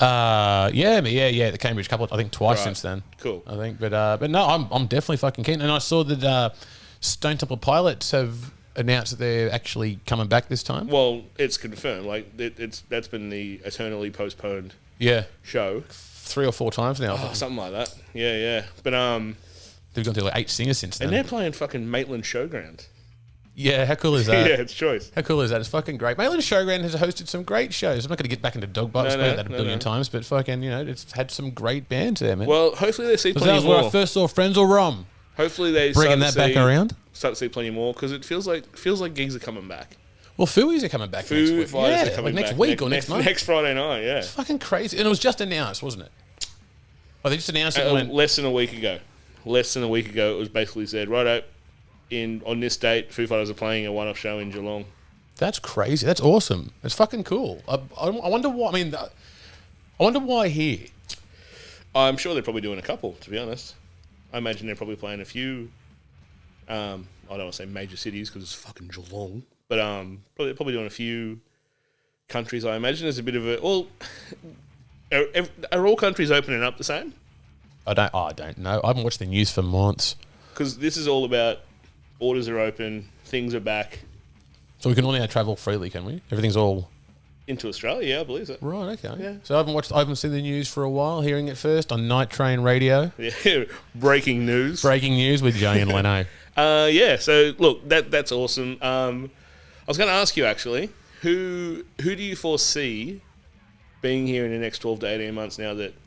Yeah, the Cambridge couple, I think twice Right. since then. Cool. I think, but no, I'm definitely fucking keen. And I saw that Stone Temple Pilots have announced that they're actually coming back this time. Well, it's confirmed. Like that's been the eternally postponed Yeah, show. 3 or 4 times now. I think. Something like that. Yeah. But They've gone through like 8 singers since then. and they're playing fucking Maitland Showground. Yeah, how cool is that? Yeah, it's choice. How cool is that? It's fucking great. Maitland Showground has hosted some great shows. I'm not going to get back into dog bites. I've spoken that a billion times, but fucking, it's had some great bands there, man. Well, hopefully they see that plenty was where more. I first saw Frenzal Rom. Hopefully they Bringing that back around. Start to see plenty more because it feels like gigs are coming back. Well, Fooey's are coming back next Foo week. Fighters Yeah, are coming like next back week or next month. Next Friday night, yeah. It's fucking crazy. And it was just announced, wasn't it? Oh, they just announced it and went... Less than a week ago, it was basically said, righto, on this date, Foo Fighters are playing a one-off show in Geelong. That's crazy. That's awesome. It's fucking cool. I wonder why... I mean, I wonder why here. I'm sure they're probably doing a couple, to be honest. I imagine they're probably playing a few... I don't want to say major cities because it's fucking Geelong, but probably doing a few countries. I imagine there's a bit of a... Well, are all countries opening up the same? I don't know. I haven't watched the news for months. Because this is all about borders are open, things are back. So we can all now travel freely, can we? Everything's all... Into Australia, yeah, I believe so. Right, okay. Yeah. So I haven't seen the news for a while, hearing it first on Night Train Radio. Yeah, breaking news. Breaking news with Jay and Leno. So look, that's awesome. I was going to ask you actually, who do you foresee being here in the next 12 to 18 months now that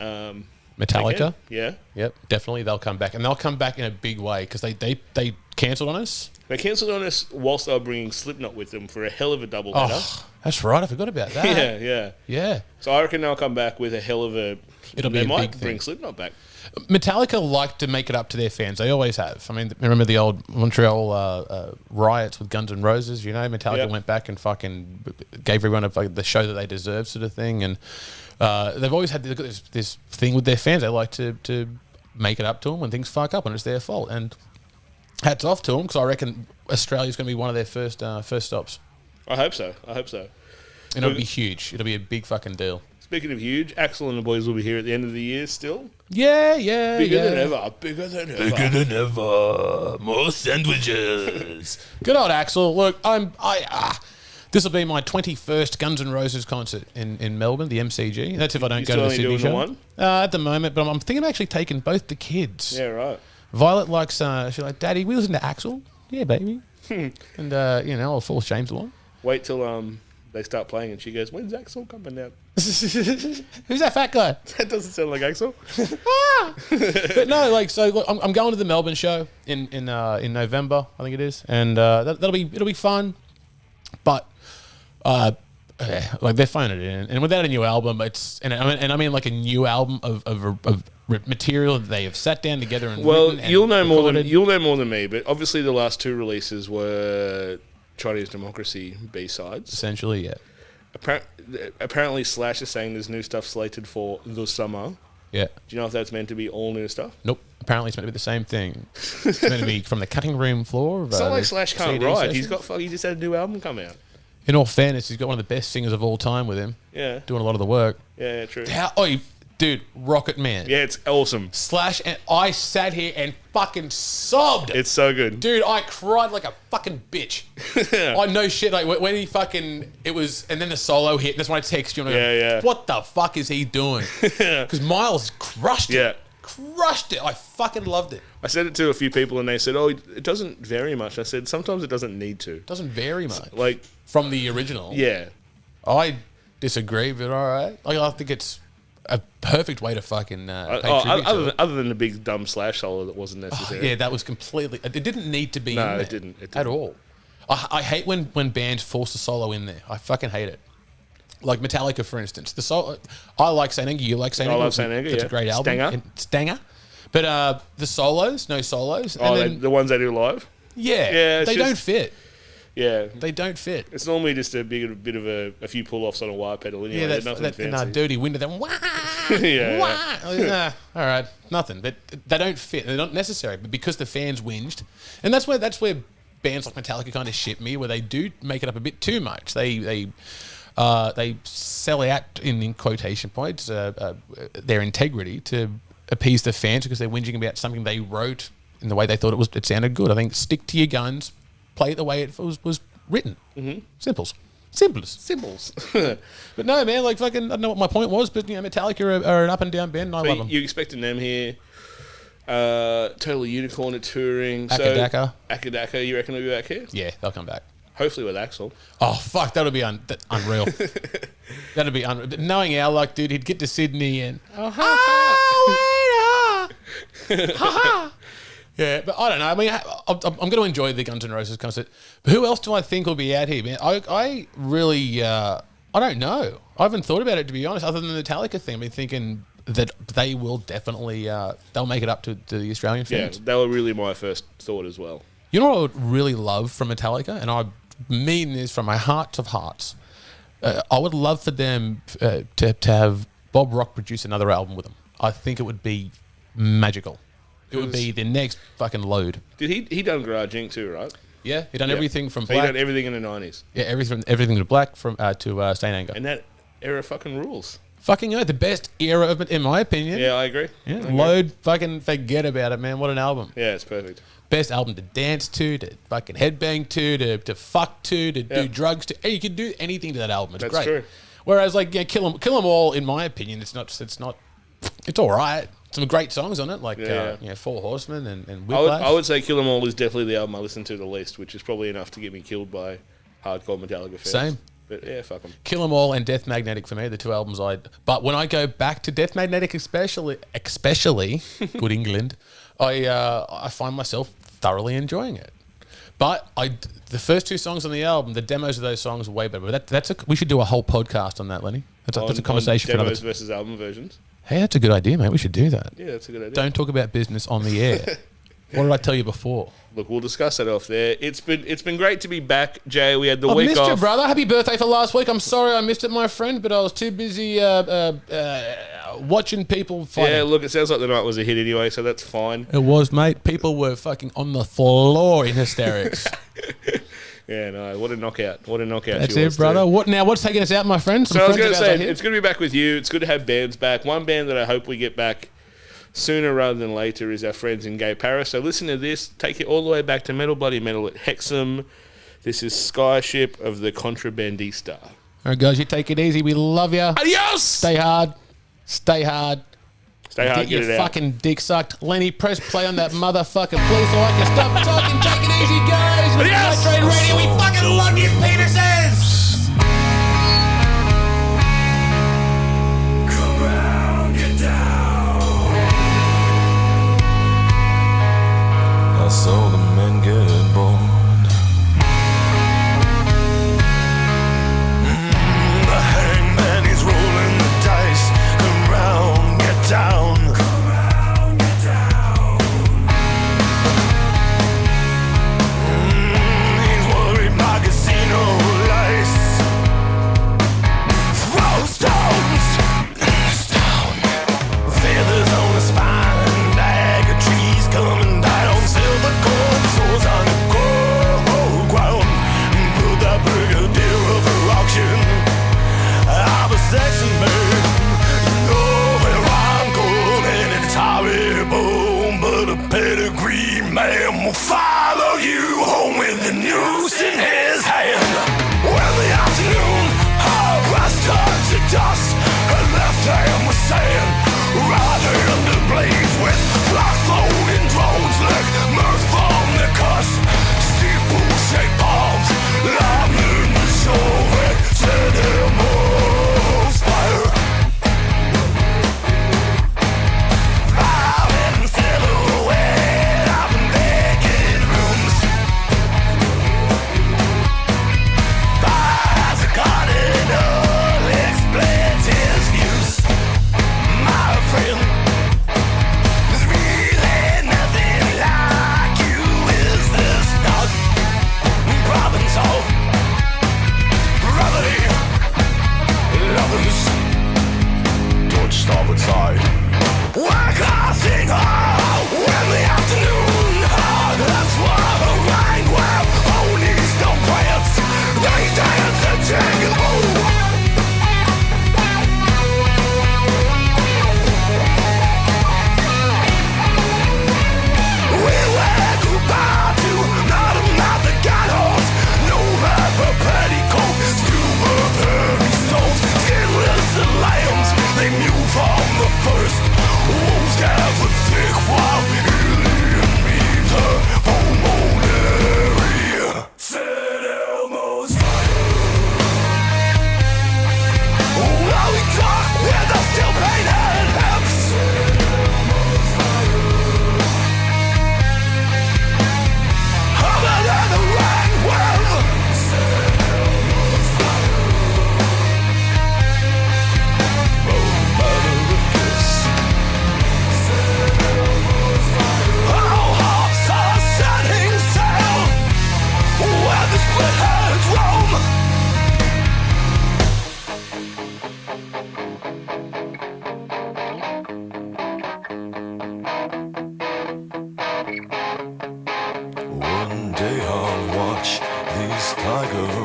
Metallica? Yeah. Yep, definitely they'll come back. And they'll come back in a big way because they cancelled on us. They cancelled on us whilst they were bringing Slipknot with them for a hell of a double header. Oh, that's right. I forgot about that. Yeah. So I reckon they'll come back with a hell of a... It'll be they a might big bring thing. Slipknot back. Metallica like to make it up to their fans. They always have. I mean, remember the old Montreal riots with Guns N' Roses? Metallica Yep. went back and fucking gave everyone the show that they deserve, sort of thing. And they've always had this thing with their fans. They like to make it up to them when things fuck up and it's their fault. And hats off to them because I reckon Australia's going to be one of their first stops. I hope so. And it'll be huge. It'll be a big fucking deal. Speaking of huge, Axel and the boys will be here at the end of the year still. Yeah. Bigger than ever. Bigger than ever. More sandwiches. Good old Axel. Look, this will be my 21st Guns N' Roses concert in Melbourne, the MCG. That's if I don't You go to the still Sydney only show. doing the one? At the moment, but I'm thinking of actually taking both the kids. Yeah, right. Violet likes, she's like, Daddy, we listen to Axel. Yeah, baby. And, I'll force James along. Wait till they start playing, and she goes, "When's Axel coming out?" Who's that fat guy? That doesn't sound like Axel. But no, like, so look, I'm going to the Melbourne show in November, I think it is, and it'll be fun. But like, they're phoning it in, and without a new album, I mean like a new album of material that they have sat down together and written and you'll know recorded. more than me, but obviously the last two releases were Chinese Democracy B-sides. Essentially, yeah. Apparently Slash is saying there's new stuff slated for the summer. Yeah. Do you know if that's meant to be all new stuff? Nope. Apparently it's meant to be the same thing. It's meant to be from the cutting room floor. Of, it's not like Slash can't CD write. sessions. He just had a new album come out. In all fairness, he's got one of the best singers of all time with him. Yeah. Doing a lot of the work. Yeah, true. Dude, Rocket Man. Yeah, it's awesome. Slash, and I sat here and fucking sobbed. It's so good. Dude, I cried like a fucking bitch. I know shit. Like when he fucking, it was, and then the solo hit. That's when I text you. And I go, Yeah. What the fuck is he doing? Because Miles crushed it. Yeah. Crushed it. I fucking loved it. I said it to a few people and they said, "Oh, it doesn't vary much." I said, "Sometimes it doesn't need to." Doesn't vary much. Like, From the original. yeah. I disagree, but all right. Like, I think it's a perfect way to fucking pay tribute to it. Other than the big dumb Slash solo that wasn't necessary. Yeah, that was completely. It didn't need to be in there. It didn't. At all. I hate when bands force a solo in there. I fucking hate it. Like Metallica, for instance. The solo. I like Saint Anger. You like Saint Anger. I love Saint Anger. It's a great album. Stanger. But the solos, no solos. Oh, and then, the ones they do live. Yeah, they don't fit. Yeah, they don't fit. It's normally just a bit of a few pull-offs on a wire pedal. Anyway. Yeah, nothing fancy. dirty window. Then wah, Yeah. All right, nothing. But they don't fit. They're not necessary. But because the fans whinged, and that's where bands like Metallica kind of shit me, where they do make it up a bit too much. They sell out in quotation points their integrity to appease the fans because they're whinging about something they wrote in the way they thought it sounded good. I think stick to your guns. Play it the way it was written. Mm-hmm. Simples. But no, man, like fucking, I don't know what my point was, but you know, Metallica are an up and down band, and I love them. You expecting them here? Total Unicorn are touring. Akadaka. Akadaka, you reckon they'll be back here? Yeah, they'll come back. Hopefully with Axel. Oh fuck, that would be unreal. That'd be unreal. But knowing our luck, dude, he'd get to Sydney and yeah, but I don't know. I mean, I'm going to enjoy the Guns N' Roses concert. But who else do I think will be out here, man? I really, I don't know. I haven't thought about it, to be honest, other than the Metallica thing. I've been thinking that they will definitely, they'll make it up to the Australian fans. Yeah, they were really my first thought as well. You know what I would really love from Metallica? And I mean this from my heart of hearts. I would love for them to have Bob Rock produce another album with them. I think it would be magical. It would be the next fucking load. Did he done Garage Inc. too, right? Yeah, he done everything from so Black. He done everything in the 90s. Yeah, everything to Black from to Saint Anger. And that era fucking rules. Fucking the best era of it, in my opinion. Yeah, I agree. Yeah, load, fucking forget about it, man. What an album. Yeah, it's perfect. Best album to dance to fucking headbang to fuck to do drugs to. Hey, you can do anything to that album. It's That's great. true. Whereas, like, Kill 'Em All, in my opinion, it's all right. Some great songs on it, like Four Horsemen and Whiplash. I would say Kill 'Em All is definitely the album I listen to the least, which is probably enough to get me killed by hardcore Metallica fans. Same. But yeah, fuck them. Kill 'Em All and Death Magnetic for me, the two albums But when I go back to Death Magnetic, especially good England, I find myself thoroughly enjoying it. But the first two songs on the album, the demos of those songs are way better. But we should do a whole podcast on that, Lenny. That's a conversation for another. Demos versus album versions. Hey, that's a good idea, mate. We should do that. Yeah, that's a good idea. Don't talk about business on the air. What did I tell you before? Look, we'll discuss that off there. It's been great to be back, Jay. We had the week off. I missed you, brother. Happy birthday for last week. I'm sorry I missed it, my friend, but I was too busy watching people fight. Yeah, look, it sounds like the night was a hit anyway, so that's fine. It was, mate. People were fucking on the floor in hysterics. Yeah, no, what a knockout. That's it, brother. What's taking us out, my friend? So I was going to say, it's good to be back with you. It's good to have bands back. One band that I hope we get back sooner rather than later is our friends in Gay Paris. So listen to this. Take it all the way back to Metal Bloody Metal at Hexham. This is Skyship of the Conrabandistor. All right, guys, you take it easy. We love you. Adios! Stay hard. Stay hard. Get your it out. fucking dick sucked. Lenny, press play on that motherfucker, please, so I can stop talking. Take it easy, guys. Adios! Night Train Radio, we fucking love you, penises!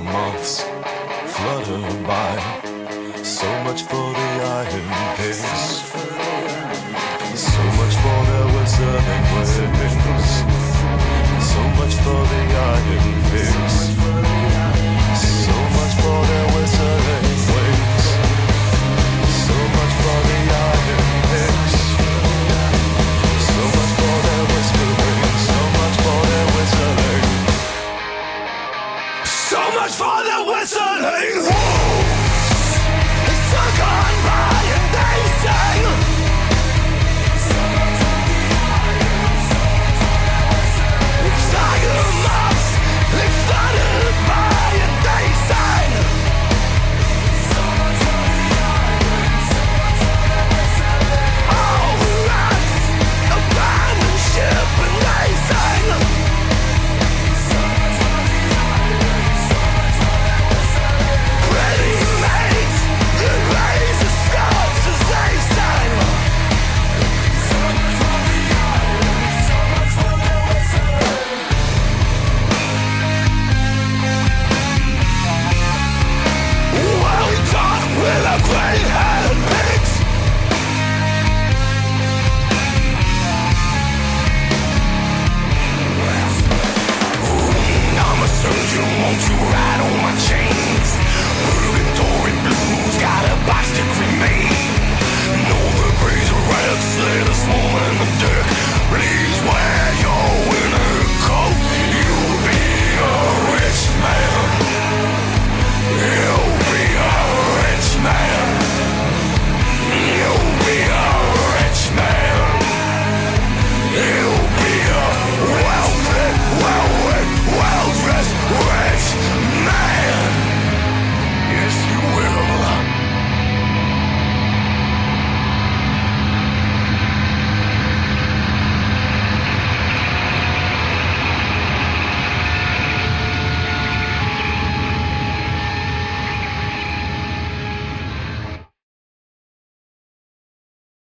moths flutter by. So much for the iron pigs. So much for their whistling wings. So much for the iron pigs. So much for their whistling wings. So much for the iron pigs. So much for their whistling. So much for their whistling. So much for their whistling. Whoa!